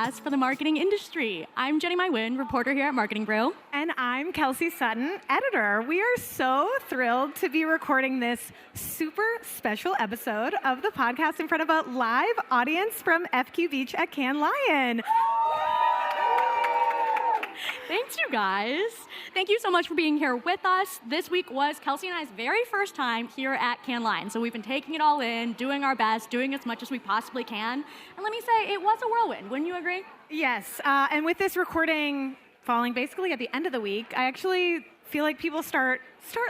podcast for the marketing industry. I'm Jennimai Nguyen, reporter here at Marketing Brew. And I'm Kelsey Sutton, editor. We are so thrilled to be recording this super special episode of the podcast in front of a live audience from FQ Beach at Cannes Lion. Thanks, you guys. Thank you so much for being here with us. This week was Kelsey and I's very first time here at Cannes Lion, so we've been taking it all in, doing our best, doing as much as we possibly can. And let me say, it was a whirlwind. Wouldn't you agree? Yes, and with this recording falling basically at the end of the week, I actually feel like people start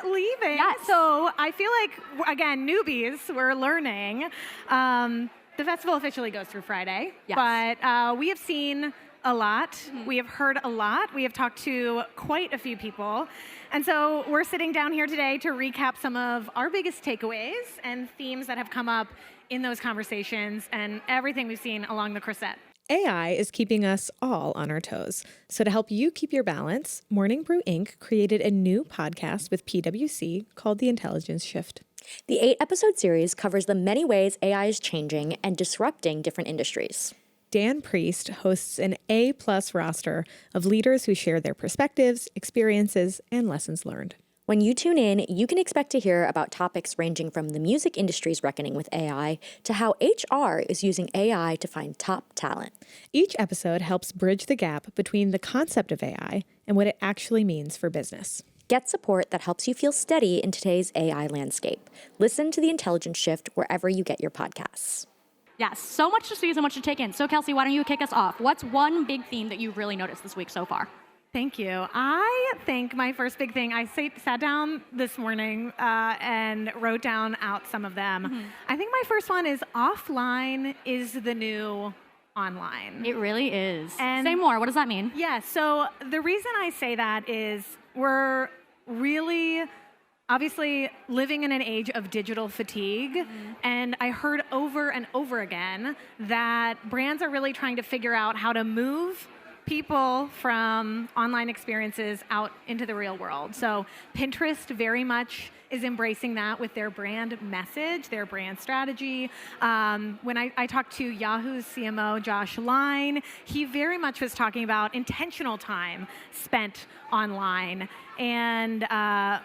leaving. Yes. So I feel like, again, newbies, we're learning. The festival officially goes through Friday, yes. But we have seen a lot. Mm-hmm. We have heard a lot. We have talked to quite a few people. And so we're sitting down here today to recap some of our biggest takeaways and themes that have come up in those conversations and everything we've seen along the Crusette. AI is keeping us all on our toes. So to help you keep your balance, Morning Brew Inc. created a new podcast with PwC called The Intelligence Shift. The 8-episode series covers the many ways AI is changing and disrupting different industries. Dan Priest hosts an A-plus roster of leaders who share their perspectives, experiences, and lessons learned. When you tune in, you can expect to hear about topics ranging from the music industry's reckoning with AI to how HR is using AI to find top talent. Each episode helps bridge the gap between the concept of AI and what it actually means for business. Get support that helps you feel steady in today's AI landscape. Listen to The Intelligence Shift wherever you get your podcasts. Yes, so much to see, so much to take in. So Kelsey, why don't you kick us off? What's one big theme that you've really noticed this week so far? Thank you. I think my first big thing, I sat down this morning and wrote down out some of them. Mm-hmm. I think my first one is offline is the new online. It really is. And say more. What does that mean? Yeah, so the reason I say that is we're really obviously living in an age of digital fatigue, and I heard over and over again that brands are really trying to figure out how to move people from online experiences out into the real world. So Pinterest very much is embracing that with their brand message, their brand strategy. When I talked to Yahoo's CMO, Josh Line, he very much was talking about intentional time spent online. And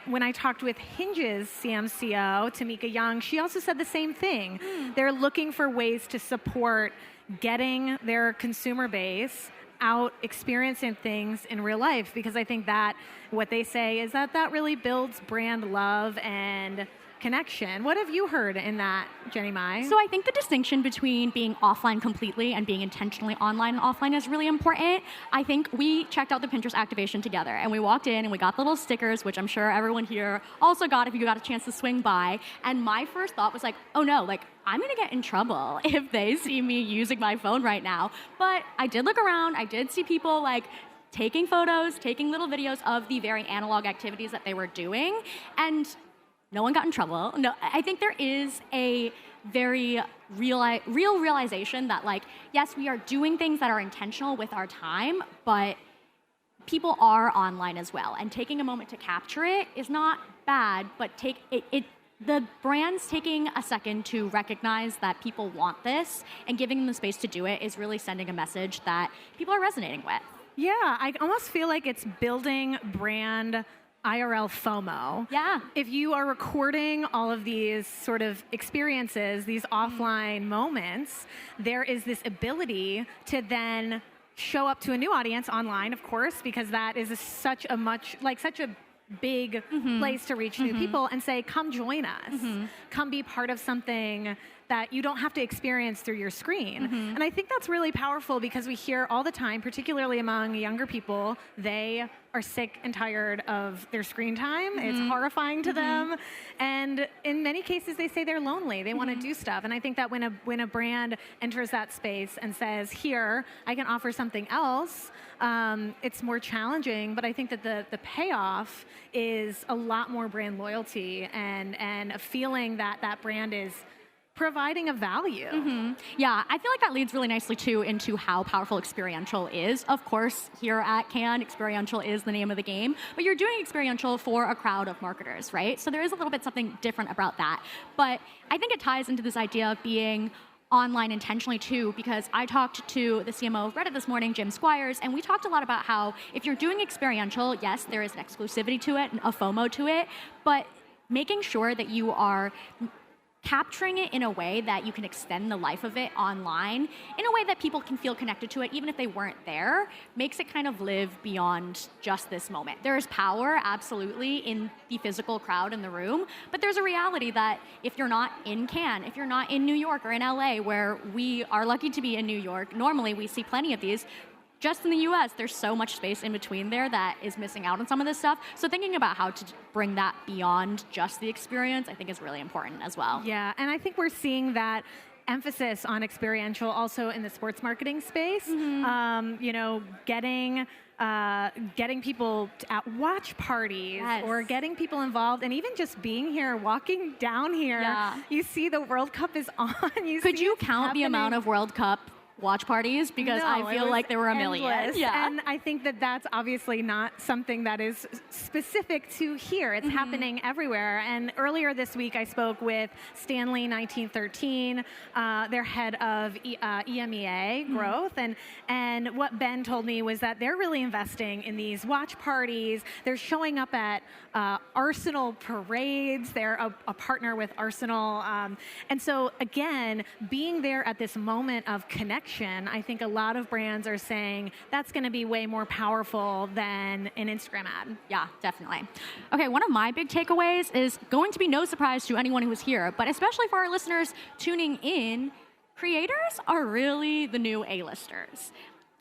when I talked with Hinge's CMCO, Tamika Young, she also said the same thing. They're looking for ways to support getting their consumer base out experiencing things in real life, because I think that what they say is that really builds brand love and connection. What have you heard in that, Jennimai? So I think the distinction between being offline completely and being intentionally online and offline is really important. I think we checked out the Pinterest activation together, and we walked in and we got little stickers, which I'm sure everyone here also got if you got a chance to swing by. And my first thought was like, oh no, like I'm gonna get in trouble if they see me using my phone right now. But I did look around, I did see people like taking photos, taking little videos of the very analog activities that they were doing, and no one got in trouble. No, I think there is a very real realization that, like, yes, we are doing things that are intentional with our time, but people are online as well. And taking a moment to capture it is not bad, but the brand's taking a second to recognize that people want this and giving them the space to do it is really sending a message that people are resonating with. Yeah, I almost feel like it's building brand IRL FOMO. Yeah. If you are recording all of these sort of experiences, these offline moments, there is this ability to then show up to a new audience online, of course, because that is such a big place to reach new people, and say, come join us. Come be part of something that you don't have to experience through your screen. And I think that's really powerful, because we hear all the time, particularly among younger people, they are sick and tired of their screen time. It's horrifying to them. And in many cases, they say they're lonely. They want to do stuff. And I think that when a brand enters that space and says, here, I can offer something else, it's more challenging. But I think that the payoff is a lot more brand loyalty and a feeling that that brand is providing a value. Yeah, I feel like that leads really nicely too into how powerful experiential is. Of course, here at Cannes, experiential is the name of the game, but you're doing experiential for a crowd of marketers, right? So there is a little bit something different about that. But I think it ties into this idea of being online intentionally too, because I talked to the CMO of Reddit this morning, Jim Squires, and we talked a lot about how if you're doing experiential, yes, there is an exclusivity to it, a FOMO to it, but making sure that you are capturing it in a way that you can extend the life of it online in a way that people can feel connected to it even if they weren't there makes it kind of live beyond just this moment. There is power absolutely in the physical crowd in the room, but there's a reality that if you're not in Cannes, if you're not in New York or in LA, where we are lucky to be in New York, normally we see plenty of these. Just in the US, there's so much space in between there that is missing out on some of this stuff. So thinking about how to bring that beyond just the experience, I think is really important as well. Yeah, and I think we're seeing that emphasis on experiential also in the sports marketing space. Getting people at watch parties or getting people involved, and even just being here, walking down here, you see the World Cup is on. Could you count the amount of World Cup watch parties? Because I feel like there were a million. Yeah. And I think that that's obviously not something that is specific to here. It's happening everywhere. And earlier this week, I spoke with Stanley 1913, their head of EMEA growth. And what Ben told me was that they're really investing in these watch parties. They're showing up at Arsenal parades. They're a partner with Arsenal. And so, again, being there at this moment of connection, I think a lot of brands are saying that's going to be way more powerful than an Instagram ad. Yeah, definitely. Okay, one of my big takeaways is going to be no surprise to anyone who is here, but especially for our listeners tuning in, creators are really the new A-listers.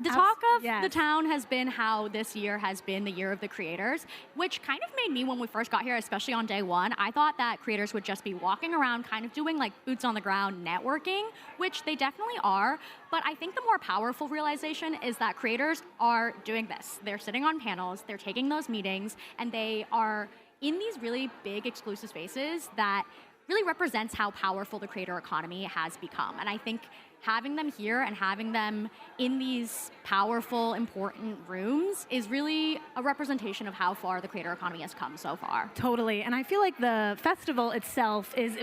The talk of the town has been how this year has been the year of the creators, which kind of made me, when we first got here, especially on day one, I thought that creators would just be walking around kind of doing like boots on the ground networking, which they definitely are. But I think the more powerful realization is that creators are doing this. They're sitting on panels, they're taking those meetings, and they are in these really big exclusive spaces that really represents how powerful the creator economy has become. And I think having them here and having them in these powerful, important rooms is really a representation of how far the creator economy has come so far. Totally, and I feel like the festival itself is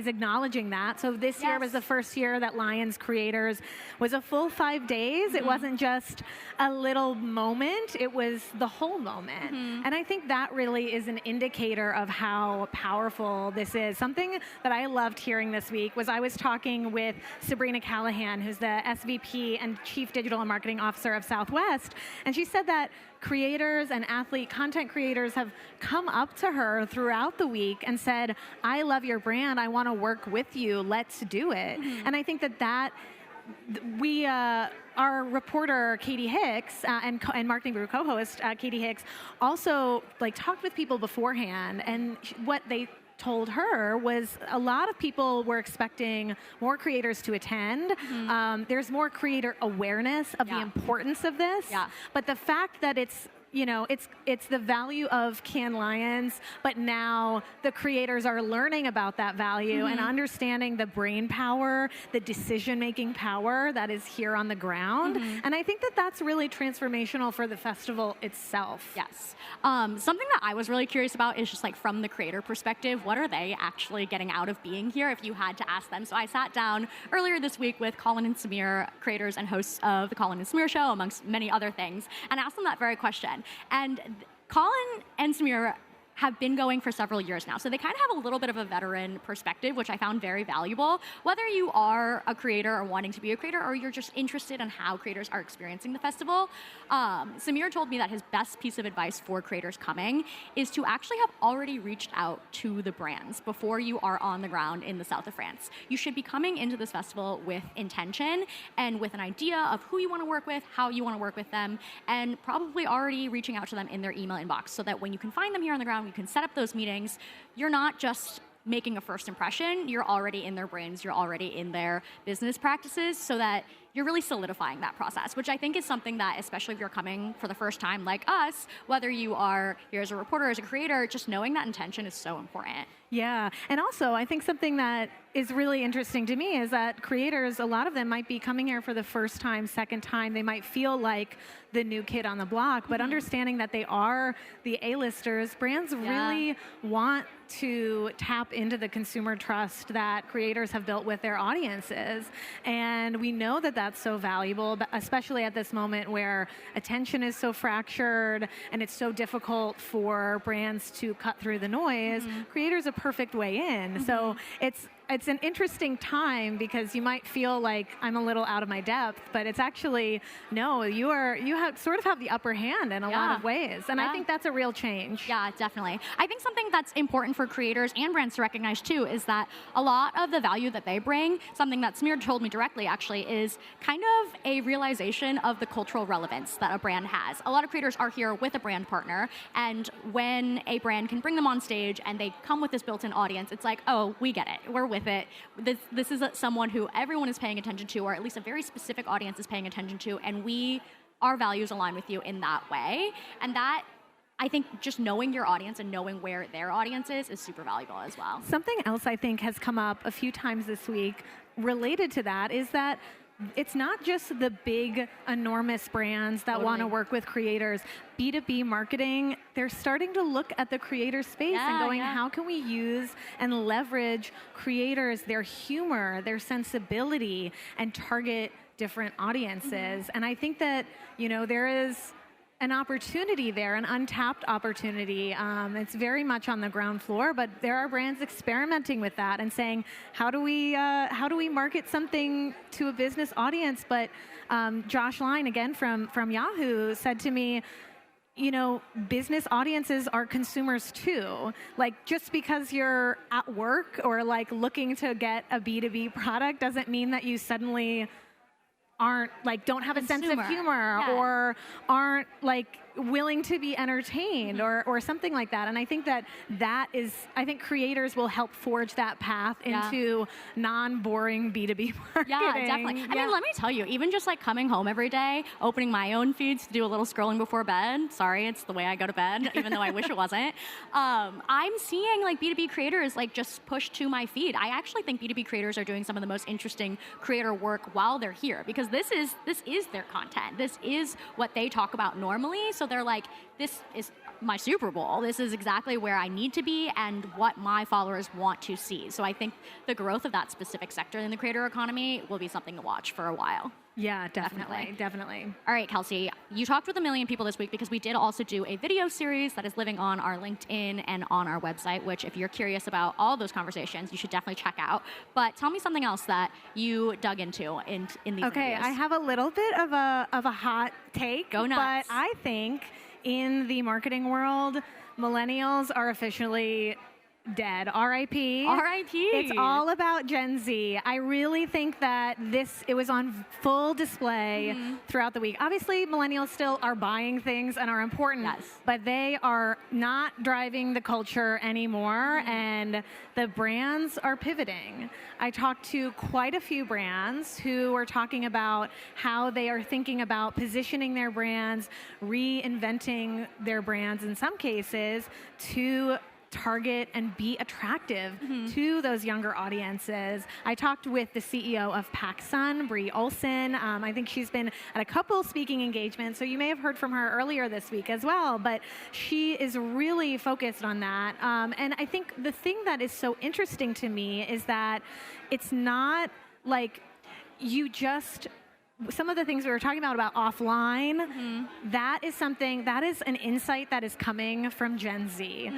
acknowledging that. So this year was the first year that Lions Creators was a full 5 days. It wasn't just a little moment, it was the whole moment. And I think that really is an indicator of how powerful this is. Something that I loved hearing this week was I was talking with Sabrina Callahan, who's the SVP and Chief Digital and Marketing Officer of Southwest, and she said that creators and content creators have come up to her throughout the week and said, I love your brand, I want to work with you, let's do it. And I think that we, our reporter Katie Hicks and Marketing Brew co-host Katie Hicks also talked with people beforehand, and what they told her was a lot of people were expecting more creators to attend. There's more creator awareness of the importance of this. But the fact that it's the value of Cannes Lions, but now the creators are learning about that value and understanding the brain power, the decision-making power that is here on the ground. And I think that that's really transformational for the festival itself. Yes. Something that I was really curious about is just from the creator perspective, what are they actually getting out of being here if you had to ask them? So I sat down earlier this week with Colin and Samir, creators and hosts of the Colin and Samir Show, amongst many other things, and asked them that very question. And Colin and Samir have been going for several years now. So they kind of have a little bit of a veteran perspective, which I found very valuable. Whether you are a creator or wanting to be a creator, or you're just interested in how creators are experiencing the festival, Samir told me that his best piece of advice for creators coming is to actually have already reached out to the brands before you are on the ground in the south of France. You should be coming into this festival with intention and with an idea of who you want to work with, how you want to work with them, and probably already reaching out to them in their email inbox so that when you can find them here on the ground, you can set up those meetings. You're not just making a first impression, you're already in their brains, you're already in their business practices, so that you're really solidifying that process, which I think is something that, especially if you're coming for the first time like us, whether you are here as a reporter, as a creator, just knowing that intention is so important. Yeah, and also I think something that is really interesting to me is that creators, a lot of them might be coming here for the first time, second time. They might feel like the new kid on the block, but understanding that they are the A-listers, brands really want to tap into the consumer trust that creators have built with their audiences. And we know that that's so valuable, but especially at this moment where attention is so fractured and it's so difficult for brands to cut through the noise. Creator's a perfect way in. So it's an interesting time because you might feel like I'm a little out of my depth, but it's actually, no, you sort of have the upper hand in a lot of ways. And I think that's a real change. Yeah, definitely. I think something that's important for creators and brands to recognize too is that a lot of the value that they bring, something that Smear told me directly actually, is kind of a realization of the cultural relevance that a brand has. A lot of creators are here with a brand partner, and when a brand can bring them on stage and they come with this built-in audience, it's like, oh, we get it. We're with it. This is someone who everyone is paying attention to, or at least a very specific audience is paying attention to, and our values align with you in that way. And that, I think, just knowing your audience and knowing where their audience is super valuable as well. Something else I think has come up a few times this week related to that is that it's not just the big, enormous brands that want to work with creators. B2B marketing, they're starting to look at the creator space and going, how can we use and leverage creators, their humor, their sensibility, and target different audiences? And I think that, there is an opportunity there, an untapped opportunity. It's very much on the ground floor, but there are brands experimenting with that and saying, how do we market something to a business audience? But Josh Line, again from Yahoo, said to me, business audiences are consumers too. Like, just because you're at work or like looking to get a B2B product doesn't mean that you suddenly don't have a sense of humor or aren't willing to be entertained or something like that. And I think I think creators will help forge that path into non-boring B2B marketing. Yeah, definitely. I mean, let me tell you, even just coming home every day, opening my own feeds to do a little scrolling before bed. Sorry, it's the way I go to bed, even though I wish it wasn't. I'm seeing B2B creators just push to my feed. I actually think B2B creators are doing some of the most interesting creator work while they're here, because this is their content. This is what they talk about normally. So they're like, this is my Super Bowl. This is exactly where I need to be and what my followers want to see. So I think the growth of that specific sector in the creator economy will be something to watch for a while. Yeah, definitely. All right, Kelsey, you talked with 1 million people this week because we did also do a video series that is living on our LinkedIn and on our website, which if you're curious about all those conversations, you should definitely check out. But tell me something else that you dug into in these videos. Okay, I have a little bit of a hot take. Go nuts. But I think in the marketing world, millennials are officially dead. R.I.P. R.I.P. It's all about Gen Z. I really think that it was on full display throughout the week. Obviously, millennials still are buying things and are important, but they are not driving the culture anymore, and the brands are pivoting. I talked to quite a few brands who are talking about how they are thinking about positioning their brands, reinventing their brands in some cases to target and be attractive to those younger audiences. I talked with the CEO of PacSun, Bree Olson. I think she's been at a couple speaking engagements, so you may have heard from her earlier this week as well, but she is really focused on that. And I think the thing that is so interesting to me is that it's not like you just some of the things we were talking about offline, that is an insight that is coming from Gen Z.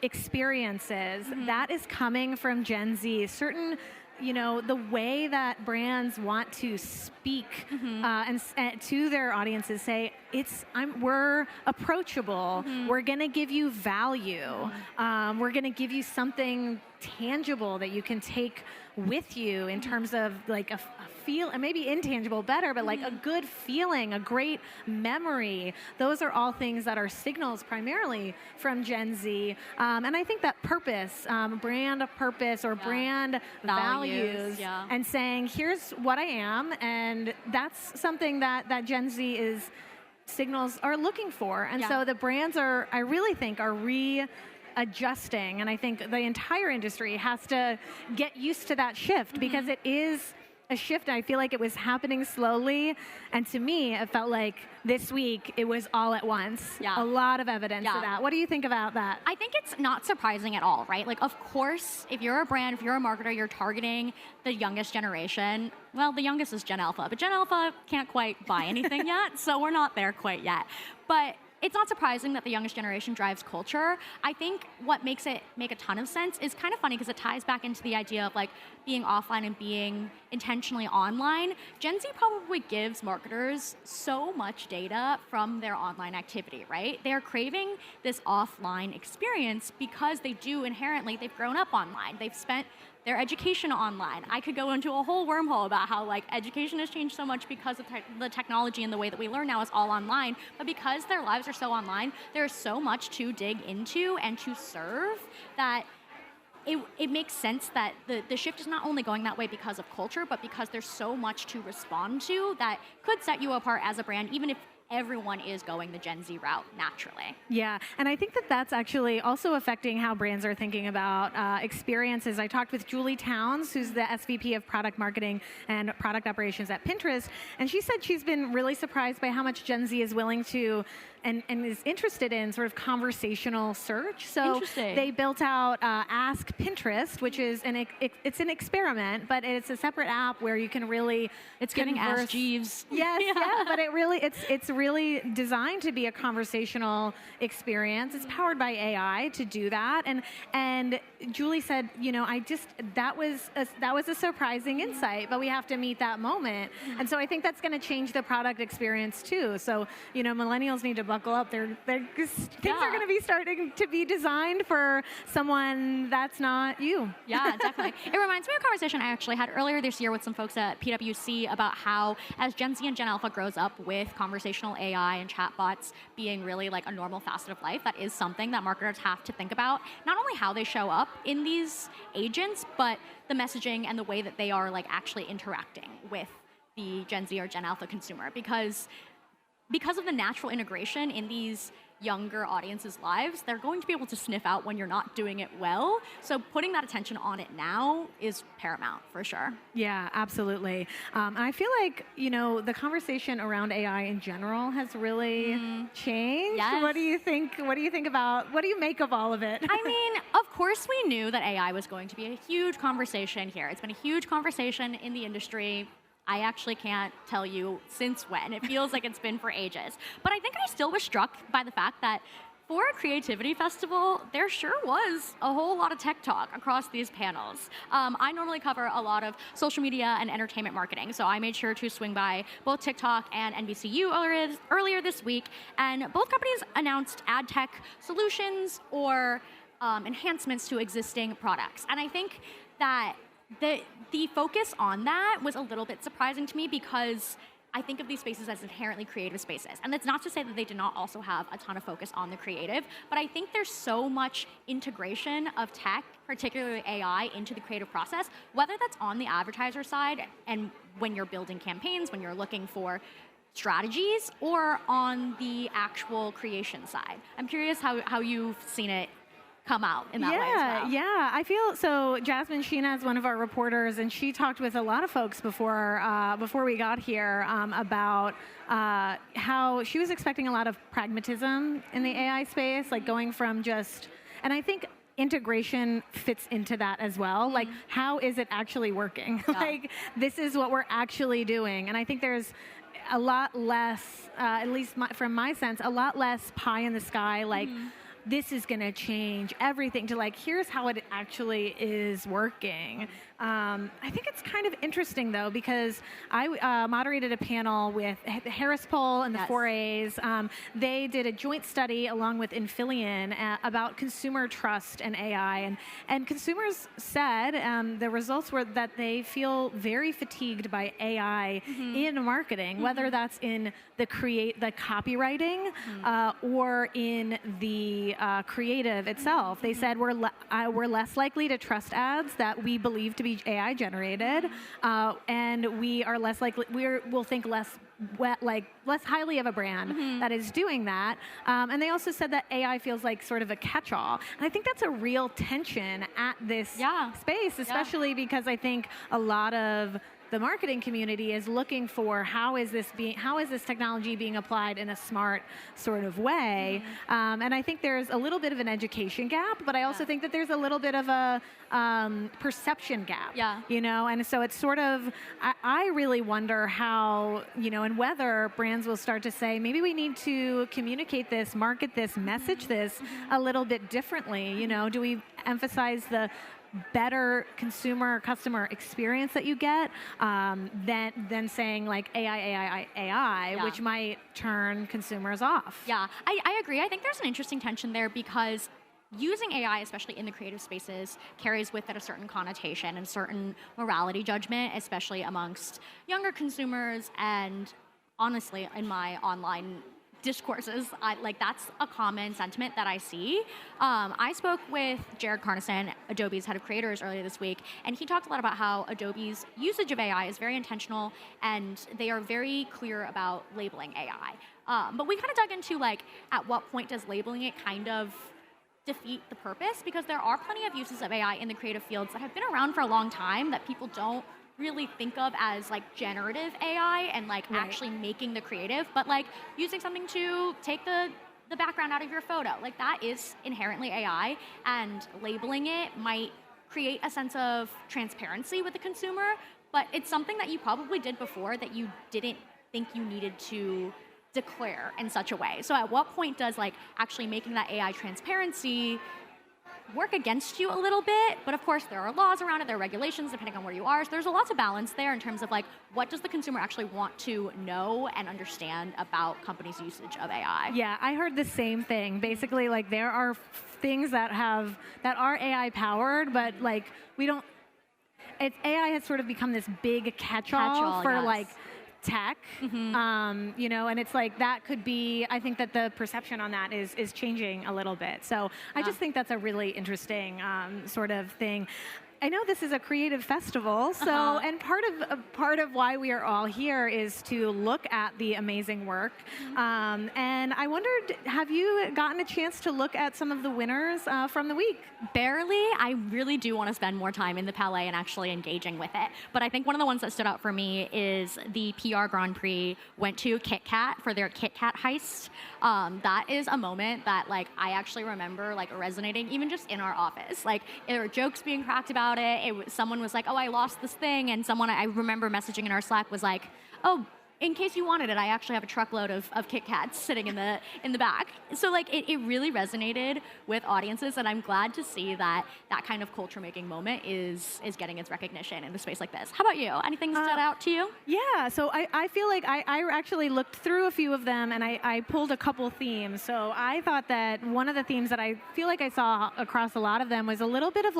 Experiences, that is coming from Gen Z. Certain, the way that brands want to speak and to their audiences, say, we're approachable. We're going to give you value. We're going to give you something tangible that you can take with you in terms of a feel, and maybe intangible better, but a good feeling, a great memory. Those are all things that are signals primarily from Gen Z. And I think that purpose, brand purpose or brand values and saying, here's what I am, and that's something that Gen Z signals are looking for. And so the brands I really think, are adjusting, and I think the entire industry has to get used to that shift because it is a shift. I feel like it was happening slowly, and to me, it felt like this week it was all at once. Yeah. A lot of evidence of that. What do you think about that? I think it's not surprising at all, right? Like, of course, if you're a brand, if you're a marketer, you're targeting the youngest generation. Well, the youngest is Gen Alpha, but Gen Alpha can't quite buy anything yet, so we're not there quite yet. But it's not surprising that the youngest generation drives culture. I think what makes it make a ton of sense is kind of funny because it ties back into the idea of like being offline and being intentionally online. Gen Z probably gives marketers so much data from their online activity, right? They're craving this offline experience because they do inherently, they've grown up online. They've spent their education online. I could go into a whole wormhole about how like education has changed so much because of the technology and the way that we learn now is all online. But because their lives are so online, there's so much to dig into and to serve that it makes sense that the shift is not only going that way because of culture, but because there's so much to respond to that could set you apart as a brand, even if everyone is going the Gen Z route naturally. Yeah, and I think that that's actually also affecting how brands are thinking about experiences. I talked with Julie Towns, who's the SVP of Product Marketing and Product Operations at Pinterest, and she said she's been really surprised by how much Gen Z is willing to and is interested in sort of conversational search. So they built out Ask Pinterest, which is it's an experiment, but it's a separate app where you can really getting Ask Jeeves. Yes, yeah, but it's really designed to be a conversational experience. It's powered by AI to do that, and Julie said, that was a surprising insight, but we have to meet that moment, and so I think that's going to change the product experience too. So millennials need to buckle up. Things are going to be starting to be designed for someone that's not you. Yeah, definitely. It reminds me of a conversation I actually had earlier this year with some folks at PwC about how as Gen Z and Gen Alpha grows up with conversational AI and chatbots being really like a normal facet of life, that is something that marketers have to think about. Not only how they show up in these agents, but the messaging and the way that they are like actually interacting with the Gen Z or Gen Alpha consumer, because of the natural integration in these younger audiences' lives, they're going to be able to sniff out when you're not doing it well. So putting that attention on it now is paramount for sure. Yeah, absolutely. And I feel like, the conversation around AI in general has really changed. Yes. What do you think about, what do you make of all of it? I mean, of course we knew that AI was going to be a huge conversation here. It's been a huge conversation in the industry. I actually can't tell you since when. It feels like it's been for ages. But I think I still was struck by the fact that for a creativity festival, there sure was a whole lot of tech talk across these panels. I normally cover a lot of social media and entertainment marketing, so I made sure to swing by both TikTok and NBCU earlier this week, and both companies announced ad tech solutions or enhancements to existing products. And I think that the focus on that was a little bit surprising to me because I think of these spaces as inherently creative spaces. And that's not to say that they did not also have a ton of focus on the creative, but I think there's so much integration of tech, particularly AI, into the creative process, whether that's on the advertiser side and when you're building campaigns, when you're looking for strategies, or on the actual creation side. I'm curious how you've seen it come out in that way as well. Yeah, I feel so. Jasmine Sheena is one of our reporters, and she talked with a lot of folks before we got here about how she was expecting a lot of pragmatism in the AI space, like going from and I think integration fits into that as well. Like, how is it actually working? Yeah. Like, this is what we're actually doing, and I think there's a lot less, at least from my sense, a lot less pie in the sky, like. This is going to change everything, to like, here's how it actually is working. I think it's kind of interesting, though, because I moderated a panel with the Harris Poll and the 4As. They did a joint study along with Infillion about consumer trust and AI. And consumers said the results were that they feel very fatigued by AI in marketing, whether that's in the copywriting or in the creative itself. They said we're less likely to trust ads that we believe to be AI generated, and we are less likely, we'll think less less highly of a brand that is doing that. And they also said that AI feels like sort of a catch-all. And I think that's a real tension at this space, especially because I think a lot of the marketing community is looking for how is this technology being applied in a smart sort of way. And I think there's a little bit of an education gap, but I also think that there's a little bit of a perception gap. You know, and so it's sort of, I really wonder how, you know, and whether brands will start to say, maybe we need to communicate this, market this, message this a little bit differently. You know, do we emphasize the better consumer customer experience that you get than saying like AI, which might turn consumers off. Yeah, I agree. I think there's an interesting tension there because using AI, especially in the creative spaces, carries with it a certain connotation and certain morality judgment, especially amongst younger consumers. And honestly, in my online discourses, that's a common sentiment that I see. I spoke with Jared Carnison, Adobe's head of creators, earlier this week, and he talked a lot about how Adobe's usage of AI is very intentional and they are very clear about labeling AI. But we kind of dug into at what point does labeling it kind of defeat the purpose, because there are plenty of uses of AI in the creative fields that have been around for a long time that people don't really think of as generative AI and actually making the creative, but using something to take the background out of your photo. That is inherently AI, and labeling it might create a sense of transparency with the consumer, but it's something that you probably did before that you didn't think you needed to declare in such a way. So at what point does actually making that AI transparency work against you a little bit? But of course there are laws around it, there are regulations depending on where you are. So there's a lot to balance there in terms of what does the consumer actually want to know and understand about companies' usage of AI. Yeah, I heard the same thing. Basically, there are things that are AI powered, but AI has sort of become this big catch-all for tech, you know, and it's that could be, I think that the perception on that is changing a little bit. So I just think that's a really interesting sort of thing. I know this is a creative festival, so and part of why we are all here is to look at the amazing work. And I wondered, have you gotten a chance to look at some of the winners from the week? Barely. I really do want to spend more time in the Palais and actually engaging with it. But I think one of the ones that stood out for me is the PR Grand Prix went to Kit Kat for their Kit Kat heist. That is a moment that I actually remember resonating even just in our office. There were jokes being cracked about it. Someone was like, oh, I lost this thing. And someone I remember messaging in our Slack was like, oh, in case you wanted it, I actually have a truckload of Kit Kats sitting in the back. So it really resonated with audiences, and I'm glad to see that kind of culture making moment is getting its recognition in a space like this. How about you? Anything stood out to you? Yeah, so I feel like I actually looked through a few of them and I pulled a couple themes. So I thought that one of the themes that I feel like I saw across a lot of them was a little bit of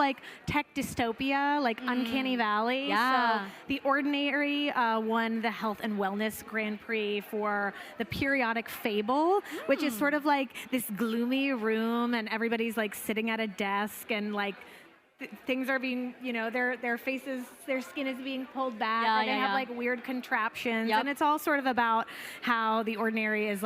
tech dystopia, Uncanny Valley. Yeah. So The Ordinary won the Health and Wellness Grand Prix for the periodic fable, which is sort of this gloomy room and everybody's sitting at a desk and things are being, their faces, their skin is being pulled back, or they have weird contraptions, and it's all sort of about how the ordinary is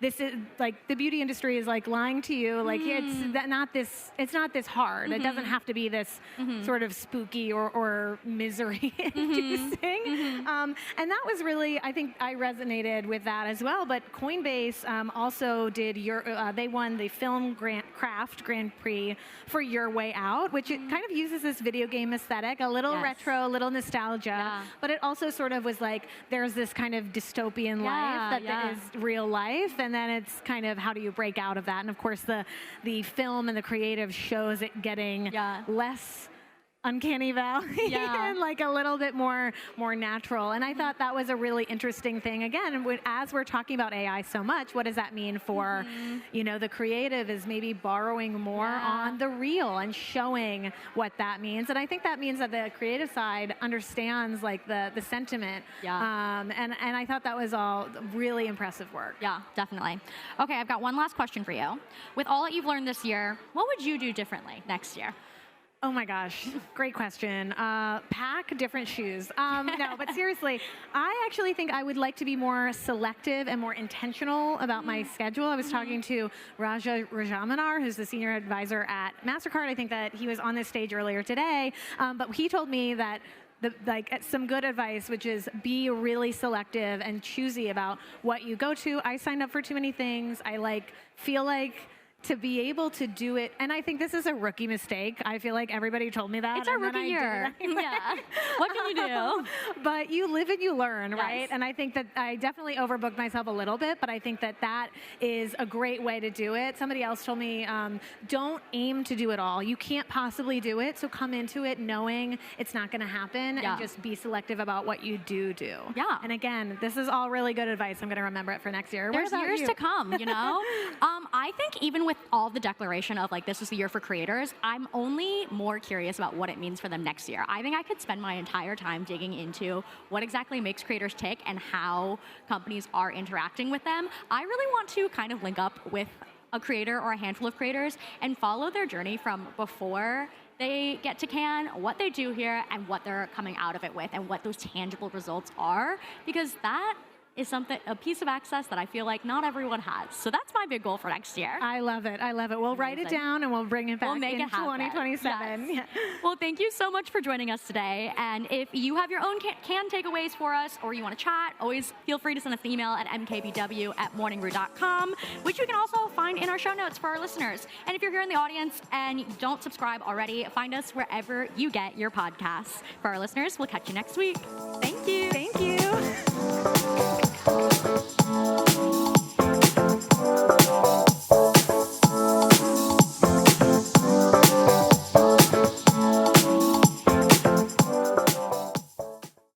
this is the beauty industry is lying to you, it's not this hard. It doesn't have to be this sort of spooky or misery inducing. And that was really, I think I resonated with that as well. But Coinbase also did they won the Film Craft Grand Prix for Your Way Out, which it kind of uses this video game aesthetic, a little retro, a little nostalgia, but it also sort of was there's this kind of dystopian life that is real life, and then it's kind of how do you break out of that? And of course the film and the creative shows it getting less Uncanny Valley and a little bit more natural. And I thought that was a really interesting thing. Again, as we're talking about AI so much, what does that mean for, the creative is maybe borrowing more on the real and showing what that means. And I think that means that the creative side understands the sentiment. And I thought that was all really impressive work. Yeah, definitely. Okay, I've got one last question for you. With all that you've learned this year, what would you do differently next year? Oh my gosh, great question. Pack different shoes. No, but seriously, I actually think I would like to be more selective and more intentional about my schedule. I was talking to Raja Rajamanar, who's the senior advisor at MasterCard. I think that he was on this stage earlier today, but he told me that some good advice, which is be really selective and choosy about what you go to. I signed up for too many things. I feel like to be able to do it, and I think this is a rookie mistake. I feel like everybody told me that. It's our rookie year. Yeah. What can you do? But you live and you learn, Yes. right? And I think that I definitely overbooked myself a little bit, but I think that that is a great way to do it. Somebody else told me, don't aim to do it all. You can't possibly do it, so come into it knowing it's not going to happen, Yeah. and just be selective about what you do. Yeah. And again, this is all really good advice. I'm going to remember it for next year. There's What about years you? to come, you know? I think even with all the declaration of this is the year for creators, I'm only more curious about what it means for them next year. I think I could spend my entire time digging into what exactly makes creators tick and how companies are interacting with them. I really want to kind of link up with a creator or a handful of creators and follow their journey from before they get to Cannes, what they do here, and what they're coming out of it with, and what those tangible results are, because that is a piece of access that I feel like not everyone has. So that's my big goal for next year. I love it. I love it. We'll write it down and we'll bring it back We'll make in it happen. 2027. Yes. Yeah. Well, thank you so much for joining us today. And if you have your own Cannes takeaways for us, or you want to chat, always feel free to send us an email at mkbw@morningbrew.com, which you can also find in our show notes for our listeners. And if you're here in the audience and you don't subscribe already, find us wherever you get your podcasts. For our listeners, we'll catch you next week. Thank you. Thank you.